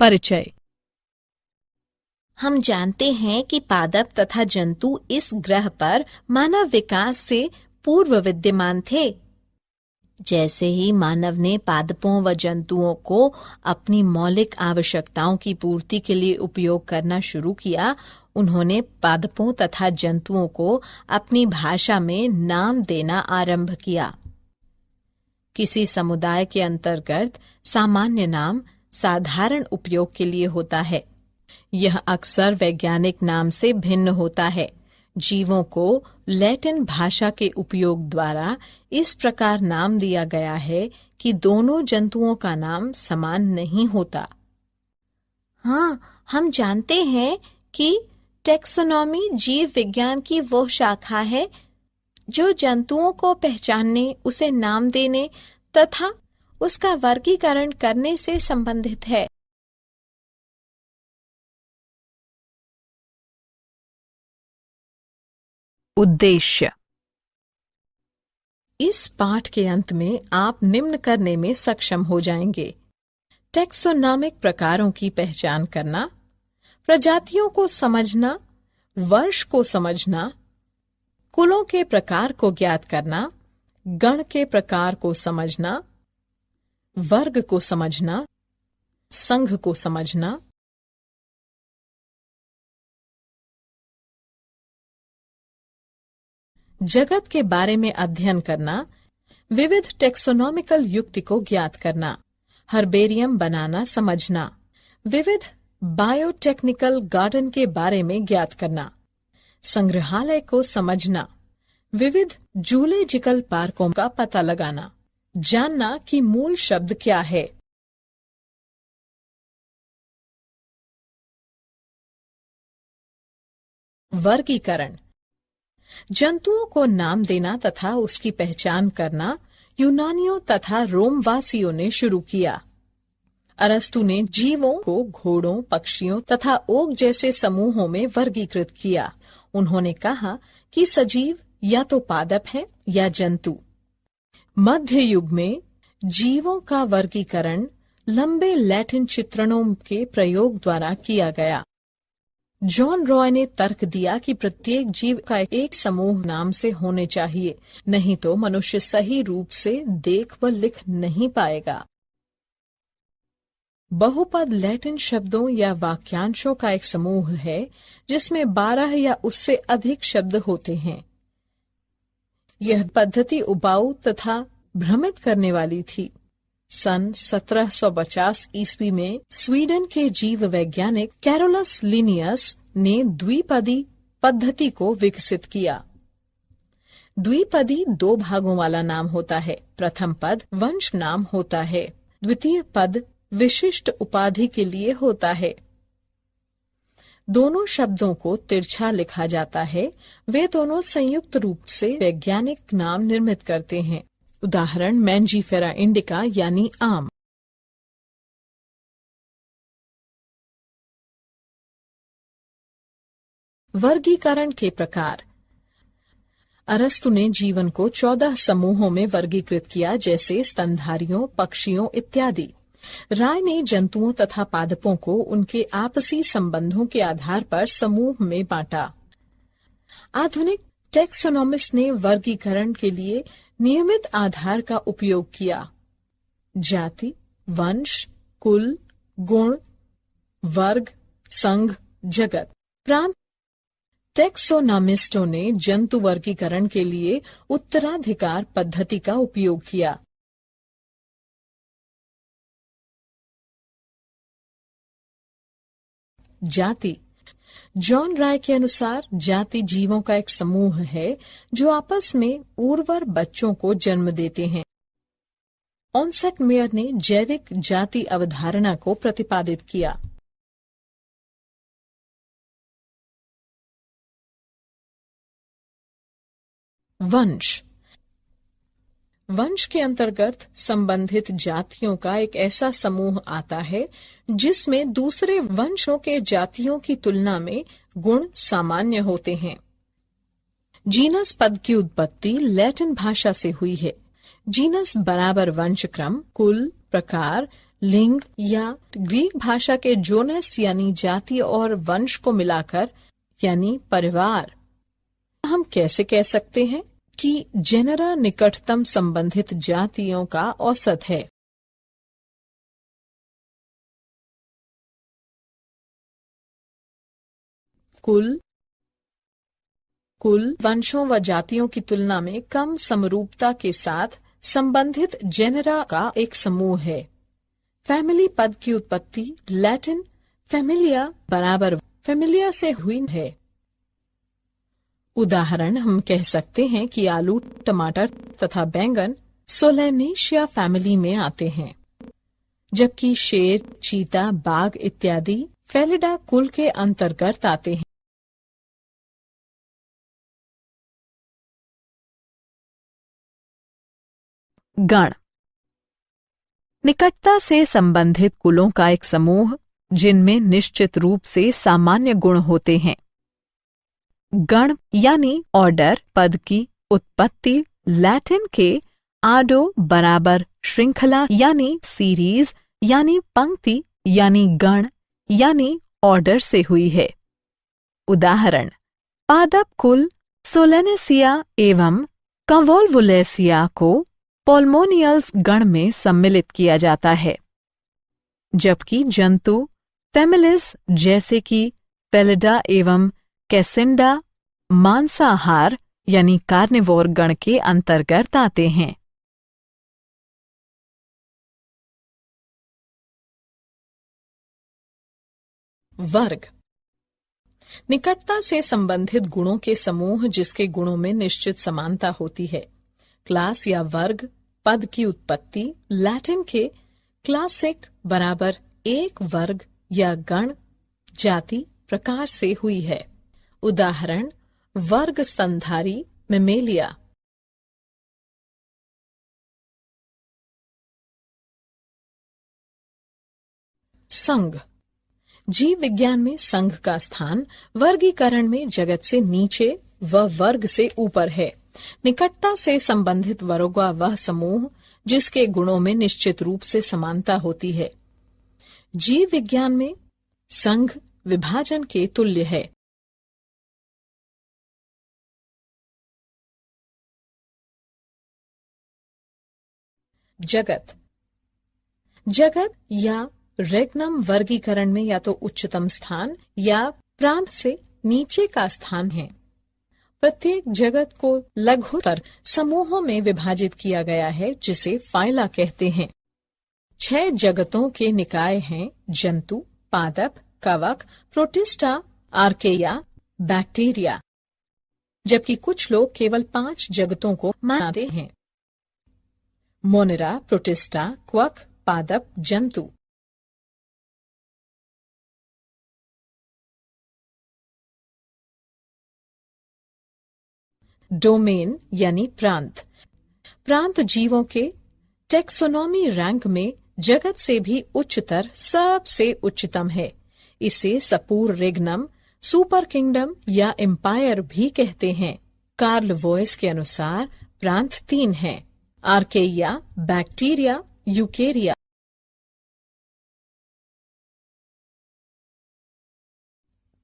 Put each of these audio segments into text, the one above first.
परिचय। हम जानते हैं कि पादप तथा जंतु इस ग्रह पर मानव विकास से पूर्व विद्यमान थे। जैसे ही मानव ने पादपों व जंतुओं को अपनी मौलिक आवश्यकताओं की पूर्ति के लिए उपयोग करना शुरू किया, उन्होंने पादपों तथा जंतुओं को अपनी भाषा में नाम देना आरंभ किया। किसी समुदाय के अंतर्गत सामान्य नाम साधारण उपयोग के लिए होता है। यह अक्सर वैज्ञानिक नाम से भिन्न होता है। जीवों को लैटिन भाषा के उपयोग द्वारा इस प्रकार नाम दिया गया है कि दोनों जंतुओं का नाम समान नहीं होता। हाँ, हम जानते हैं कि टैक्सोनॉमी जीव विज्ञान की वो शाखा है जो जंतुओं को पहचानने, उसे नाम देने तथा उसका वर्गीकरण करने से संबंधित है। उद्देश्य। इस पाठ के अंत में आप निम्न करने में सक्षम हो जाएंगे: टैक्सोनॉमिक प्रकारों की पहचान करना, प्रजातियों को समझना, वर्ष को समझना, कुलों के प्रकार को ज्ञात करना, गण के प्रकार को समझना, वर्ग को समझना, संघ को समझना, जगत के बारे में अध्ययन करना, विविध टैक्सोनॉमिकल युक्ति को ज्ञात करना, हर्बेरियम बनाना समझना, विविध बायोटेक्निकल गार्डन के बारे में ज्ञात करना, संग्रहालय को समझना, विविध जूलॉजिकल पार्कों का पता लगाना, जानना कि मूल शब्द क्या है। वर्गीकरण। जंतुओं को नाम देना तथा उसकी पहचान करना यूनानियों तथा रोमवासियों ने शुरू किया। अरस्तु ने जीवों को घोड़ों, पक्षियों तथा ओक जैसे समूहों में वर्गीकृत किया। उन्होंने कहा कि सजीव या तो पादप हैं या जंतु। मध्य युग में जीवों का वर्गीकरण लंबे लैटिन चित्रणों के प्रयोग द्वारा किया गया। जॉन रॉय ने तर्क दिया कि प्रत्येक जीव का एक समूह नाम से होने चाहिए, नहीं तो मनुष्य सही रूप से देख व लिख नहीं पाएगा। बहुपद लैटिन शब्दों या वाक्यांशों का एक समूह है जिसमें 12 या उससे अधिक शब्द होते हैं। यह पद्धति उबाऊ तथा भ्रमित करने वाली थी। सन 1750 ईस्वी में स्वीडन के जीव वैज्ञानिक कैरोलस लिनियस ने द्विपदी पद्धति को विकसित किया। द्विपदी 2 भागों वाला नाम होता है। प्रथम पद वंश नाम होता है, द्वितीय पद विशिष्ट उपाधि के लिए होता है। दोनों शब्दों को तिरछा लिखा जाता है। वे दोनों संयुक्त रूप से वैज्ञानिक नाम निर्मित करते हैं। उदाहरण मैंजीफेरा इंडिका यानी आम। वर्गीकरण के प्रकार। अरस्तु ने जीवन को 14 समूहों में वर्गीकृत किया, जैसे स्तनधारियों, पक्षियों इत्यादि। राय ने जंतुओं तथा पादपों को उनके आपसी संबंधों के आधार पर समूह में बांटा। आधुनिक टैक्सोनॉमिस्ट ने वर्गीकरण के लिए नियमित आधार का उपयोग किया। जाति, वंश, कुल, गुण, वर्ग, संघ, जगत। प्रांत टैक्सोनॉमिस्टों ने जंतु वर्गीकरण के लिए उत्तराधिकार पद्धति का उपयोग किया। जाति। जॉन राय के अनुसार जाति जीवों का एक समूह है जो आपस में उर्वर बच्चों को जन्म देते हैं। ऑनसेट मेयर ने जैविक जाति अवधारणा को प्रतिपादित किया। वंश। वंश के अंतर्गत संबंधित जातियों का एक ऐसा समूह आता है जिसमें दूसरे वंशों के जातियों की तुलना में गुण सामान्य होते हैं। जीनस पद की उत्पत्ति लैटिन भाषा से हुई है। जीनस बराबर वंश क्रम, कुल, प्रकार, लिंग या ग्रीक भाषा के जोनस यानी जाति और वंश को मिलाकर यानी परिवार। हम कैसे कह सकते हैं कि जेनरा निकटतम संबंधित जातियों का औसत है। कुल वंशों व जातियों की तुलना में कम समरूपता के साथ संबंधित जेनरा का एक समूह है। फैमिली पद की उत्पत्ति लैटिन फैमिलिया बराबर फैमिलिया से हुई है। उदाहरण हम कह सकते हैं कि आलू, टमाटर तथा बैंगन सोलेनेशिया फैमिली में आते हैं, जबकि शेर, चीता, बाघ इत्यादि फेलिडा कुल के अंतर्गत आते हैं। गण निकटता से संबंधित कुलों का एक समूह जिनमें निश्चित रूप से सामान्य गुण होते हैं। गण यानी ऑर्डर पद की उत्पत्ति लैटिन के आडो बराबर श्रृंखला यानी सीरीज यानी पंक्ति यानी गण यानी ऑर्डर से हुई है। उदाहरण पादप कुल सोलेनेसिया एवं कंवोल्वुलेसिया को पोल्मोनियल्स गण में सम्मिलित किया जाता है, जबकि जंतु फैमिलीज जैसे कि फेलिडा एवं कैसिंडा मांसाहार यानी कार्निवोर गण के अंतर्गत आते हैं। वर्ग निकटता से संबंधित गुणों के समूह जिसके गुणों में निश्चित समानता होती है। क्लास या वर्ग पद की उत्पत्ति लैटिन के क्लासिक बराबर एक वर्ग या गण जाति प्रकार से हुई है। उदाहरण वर्ग स्तनधारी मेमेलिया। संघ जीव विज्ञान में संघ का स्थान वर्गीकरण में जगत से नीचे व वर्ग से ऊपर है। निकटता से संबंधित वर्गों वह समूह जिसके गुणों में निश्चित रूप से समानता होती है। जीव विज्ञान में संघ विभाजन के तुल्य है। जगत या रेगनम वर्गीकरण में या तो उच्चतम स्थान या प्रांत से नीचे का स्थान है। प्रत्येक जगत को लघुतर समूहों में विभाजित किया गया है जिसे फाइला कहते हैं। 6 जगतों के निकाय हैं जंतु, पादप, कवक, प्रोटिस्टा, आर्केया, बैक्टीरिया, जबकि कुछ लोग केवल 5 जगतों को मानते हैं। मोनेरा, प्रोटिस्टा, क्वक, पादप, जंतु। डोमेन यानी प्रांत। प्रांत जीवों के टेक्सोनॉमी रैंक में जगत से भी उच्चतर सबसे उच्चतम है। इसे सपूर रेगनम, सुपर किंगडम या एम्पायर भी कहते हैं। कार्ल वॉयस के अनुसार प्रांत 3 हैं: आर्केया, बैक्टीरिया, यूकेरिया।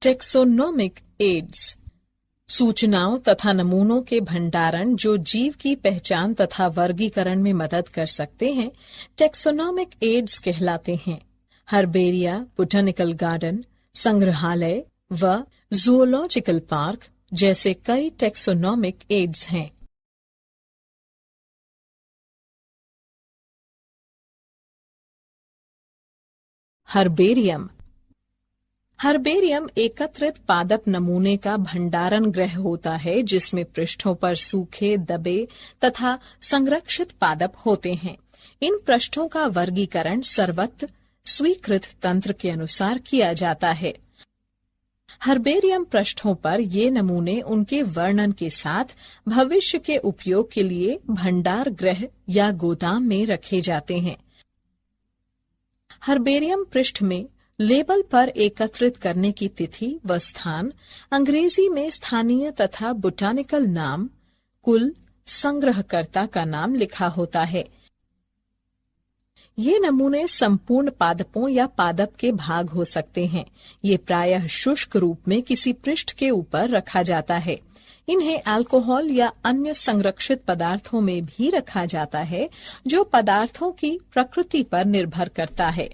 टेक्सोनोमिक एड्स सूचनाओं तथा नमूनों के भंडारण जो जीव की पहचान तथा वर्गीकरण में मदद कर सकते हैं, टेक्सोनोमिक एड्स कहलाते हैं। हर्बेरिया, बोटैनिकल गार्डन, संग्रहालय व जूलॉजिकल पार्क जैसे कई टेक्सोनोमिक एड्स हैं। हर्बेरियम एकत्रित पादप नमूने का भंडारण गृह होता है जिसमें पृष्ठों पर सूखे, दबे तथा संरक्षित पादप होते हैं। इन पृष्ठों का वर्गीकरण सर्वत्र स्वीकृत तंत्र के अनुसार किया जाता है। हर्बेरियम पृष्ठों पर ये नमूने उनके वर्णन के साथ भविष्य के उपयोग के लिए भंडार गृह या गोदाम में रखे जाते हैं। हर्बेरियम पृष्ठ में लेबल पर एकत्रित करने की तिथि व स्थान अंग्रेजी में स्थानीय तथा बोटानिकल नाम, कुल, संग्रहकर्ता का नाम लिखा होता है। ये नमूने संपूर्ण पादपों या पादप के भाग हो सकते हैं। ये प्रायः शुष्क रूप में किसी पृष्ठ के ऊपर रखा जाता है। इन्हें अल्कोहल या अन्य संरक्षित पदार्थों में भी रखा जाता है, जो पदार्थों की प्रकृति पर निर्भर करता है।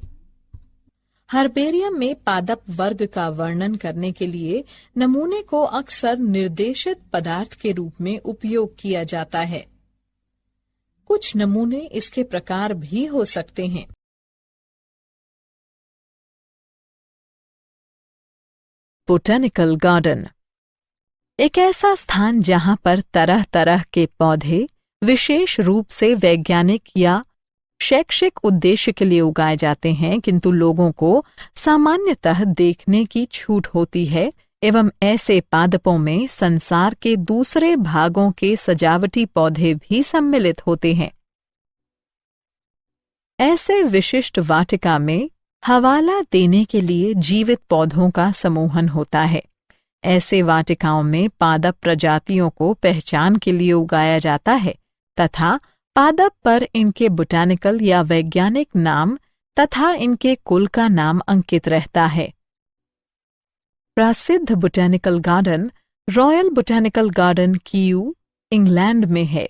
हर्बेरियम में पादप वर्ग का वर्णन करने के लिए नमूने को अक्सर निर्देशित पदार्थ के रूप में उपयोग किया जाता है। कुछ नमूने इसके प्रकार भी हो सकते हैं। बोटेनिकल गार्डन एक ऐसा स्थान जहां पर तरह तरह के पौधे विशेष रूप से वैज्ञानिक या शैक्षिक उद्देश्य के लिए उगाए जाते हैं, किंतु लोगों को सामान्यतः देखने की छूट होती है एवं ऐसे पादपों में संसार के दूसरे भागों के सजावटी पौधे भी सम्मिलित होते हैं। ऐसे विशिष्ट वाटिका में हवाला देने के लिए जीवित पौधों का समूहन होता है। ऐसे वाटिकाओं में पादप प्रजातियों को पहचान के लिए उगाया जाता है तथा पादप पर इनके बोटेनिकल या वैज्ञानिक नाम तथा इनके कुल का नाम अंकित रहता है। प्रसिद्ध botanical garden royal botanical garden Kew, England में है।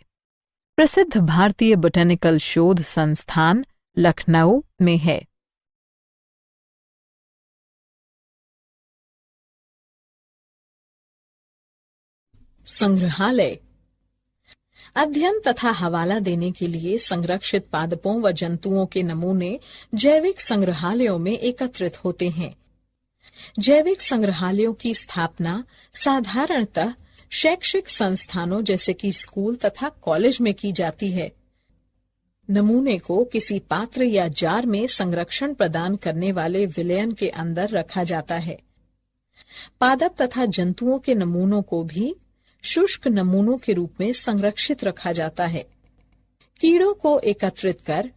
प्रसिद्ध भारतीय बोटेनिकल शोध संस्थान लखनऊ में है। संग्रहालय अध्ययन तथा हवाला देने के लिए संरक्षित पादपों व जंतुओं के नमूने जैविक संग्रहालयों में एकत्रित होते हैं। जैविक संग्रहालयों की स्थापना साधारणतः शैक्षिक संस्थानों जैसे कि स्कूल तथा कॉलेज में की जाती है। नमूने को किसी पात्र या जार में संरक्षण प्रदान करने वाले विलयन के अंदर रखा जाता है। पादप तथा जंतुओं के नमूनों को भी शुष्क नमूनों के रूप में संरक्षित रखा जाता है। कीड़ों को एकत्रित कर,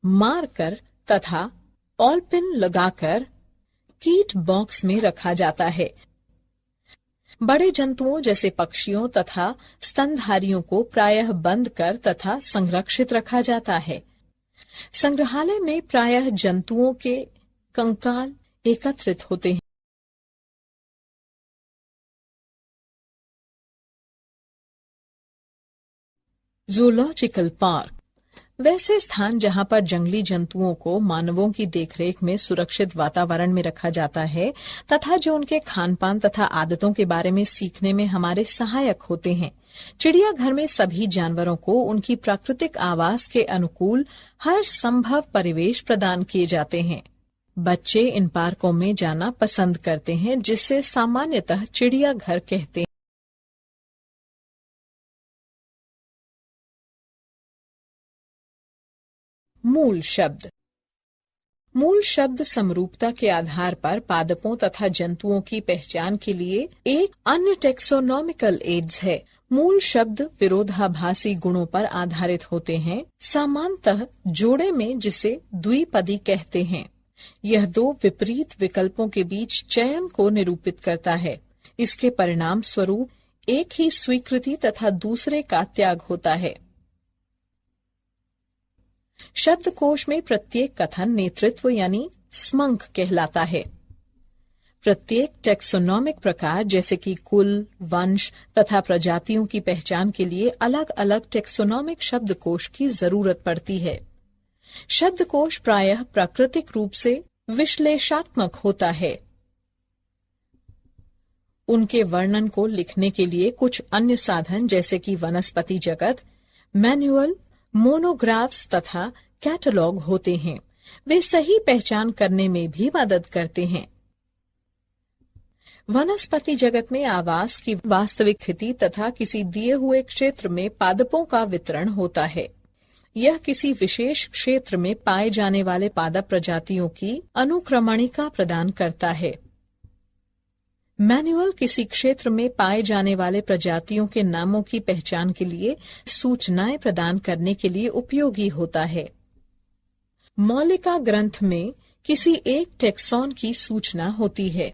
मारकर तथा ऑलपिन लगाकर कीट बॉक्स में रखा जाता है। बड़े जंतुओं जैसे पक्षियों तथा स्तनधारियों को प्रायः बंद कर तथा संरक्षित रखा जाता है। संग्रहालय में प्रायः जंतुओं के कंकाल एकत्रित होते हैं। जूलॉजिकल पार्क वैसे स्थान जहां पर जंगली जंतुओं को मानवों की देखरेख में सुरक्षित वातावरण में रखा जाता है तथा जो उनके खानपान तथा आदतों के बारे में सीखने में हमारे सहायक होते हैं। चिड़ियाघर में सभी जानवरों को उनकी प्राकृतिक आवास के अनुकूल हर संभव परिवेश प्रदान किए जाते हैं। बच्चे इन पार्कों में जाना पसंद करते हैं, जिसे सामान्यतः चिड़ियाघर कहते हैं। मूल शब्द मूल शब्द समरूपता के आधार पर पादपों तथा जंतुओं की पहचान के लिए एक अन्य टेक्सोनॉमिकल एड्स है। मूल शब्द विरोधाभासी गुणों पर आधारित होते हैं, सामान्यतः जोड़े में जिसे द्विपदी कहते हैं। यह दो विपरीत विकल्पों के बीच चयन को निरूपित करता है। इसके परिणाम स्वरूप एक ही स्वीकृति तथा दूसरे का त्याग होता है। शब्दकोश में प्रत्येक कथन नेतृत्व यानी स्मंक कहलाता है। प्रत्येक टेक्सोनॉमिक प्रकार जैसे कि कुल, वंश तथा प्रजातियों की पहचान के लिए अलग अलग टेक्सोनॉमिक शब्दकोश की जरूरत पड़ती है। शब्दकोश प्रायः प्राकृतिक रूप से विश्लेषणात्मक होता है। उनके वर्णन को लिखने के लिए कुछ अन्य साधन जैसे कि वनस्पति जगत, मैनुअल, मोनोग्राफ्स तथा कैटलॉग होते हैं। वे सही पहचान करने में भी मदद करते हैं। वनस्पति जगत में आवास की वास्तविक स्थिति तथा किसी दिए हुए क्षेत्र में पादपों का वितरण होता है। यह किसी विशेष क्षेत्र में पाए जाने वाले पादप प्रजातियों की अनुक्रमणिका प्रदान करता है। मैनुअल किसी क्षेत्र में पाए जाने वाले प्रजातियों के नामों की पहचान के लिए सूचनाएं प्रदान करने के लिए उपयोगी होता है। मौलिका ग्रंथ में किसी एक टेक्सॉन की सूचना होती है।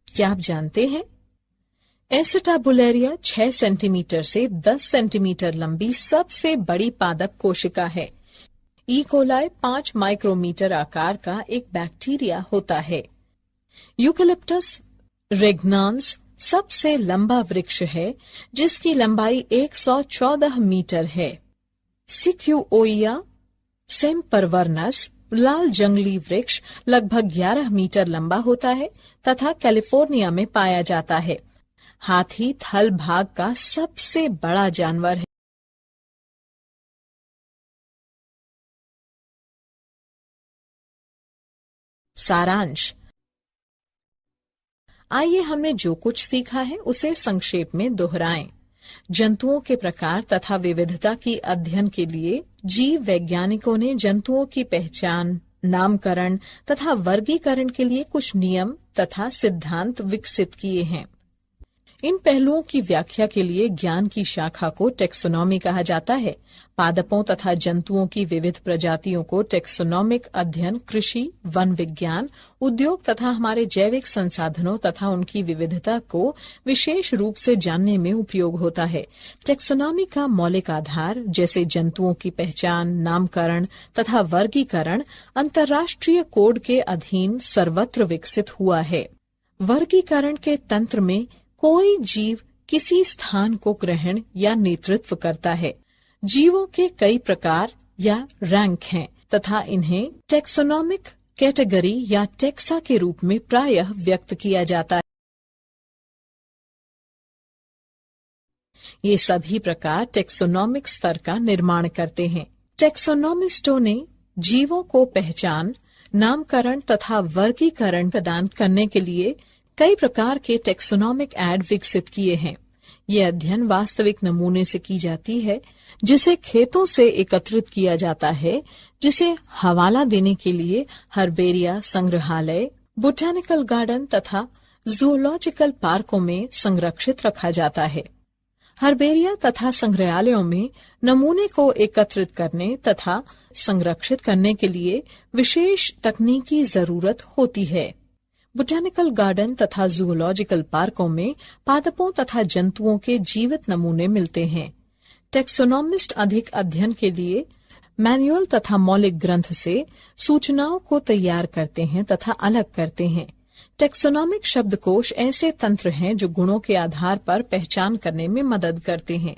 क्या आप जानते हैं एसिटाबुलेरिया 6 सेंटीमीटर से 10 सेंटीमीटर लंबी सबसे बड़ी पादप कोशिका है। ई कोलाई 5 माइक्रोमीटर आकार का एक बैक्टीरिया होता है। यूकेलिप्टस रेग्नान्स सबसे लंबा वृक्ष है, जिसकी लंबाई 114 मीटर है। सिक्यूओइया सेम्परवर्नस लाल जंगली वृक्ष लगभग 11 मीटर लंबा होता है तथा कैलिफोर्निया में पाया जाता है। हाथी थल भाग का सबसे बड़ा जानवर है। सारांश। आइए हमने जो कुछ सीखा है उसे संक्षेप में दोहराएं। जंतुओं के प्रकार तथा विविधता की अध्ययन के लिए जीव वैज्ञानिकों ने जंतुओं की पहचान, नामकरण तथा वर्गीकरण के लिए कुछ नियम तथा सिद्धांत विकसित किए हैं। इन पहलुओं की व्याख्या के लिए ज्ञान की शाखा को टेक्सोनॉमी कहा जाता है। पादपों तथा जंतुओं की विविध प्रजातियों को टेक्सोनॉमिक अध्ययन कृषि, वन विज्ञान, उद्योग तथा हमारे जैविक संसाधनों तथा उनकी विविधता को विशेष रूप से जानने में उपयोग होता है। टेक्सोनॉमी का मौलिक आधार जैसे जंतुओं की पहचान, नामकरण तथा वर्गीकरण अंतर्राष्ट्रीय कोड के अधीन सर्वत्र विकसित हुआ है। वर्गीकरण के तंत्र में कोई जीव किसी स्थान को ग्रहण या नेतृत्व करता है। जीवों के कई प्रकार या रैंक हैं तथा इन्हें टेक्सोनॉमिक कैटेगरी या टेक्सा के रूप में प्रायः व्यक्त किया जाता है। ये सभी प्रकार टेक्सोनॉमिक स्तर का निर्माण करते हैं। टेक्सोनॉमिस्टों ने जीवों को पहचान, नामकरण तथा वर्गीकरण प्रदान करने के लिए कई प्रकार के टेक्सोनॉमिक ऐड विकसित किए हैं। ये अध्ययन वास्तविक नमूने से की जाती है, जिसे खेतों से एकत्रित किया जाता है, जिसे हवाला देने के लिए हर्बेरिया संग्रहालय, बोटेनिकल गार्डन तथा जूलॉजिकल पार्कों में संरक्षित रखा जाता है। हर्बेरिया तथा संग्रहालयों में नमूने को एकत्रित करने तथा संरक्षित करने के लिए विशेष तकनीकी जरूरत होती है। बोटेनिकल गार्डन तथा जूलॉजिकल पार्कों में पादपों तथा जंतुओं के जीवित नमूने मिलते हैं। टेक्सोनॉमिस्ट अधिक अध्ययन के लिए मैनुअल तथा मौलिक ग्रंथ से सूचनाओं को तैयार करते हैं तथा अलग करते हैं। टेक्सोनॉमिक शब्दकोश ऐसे तंत्र हैं जो गुणों के आधार पर पहचान करने में मदद करते हैं।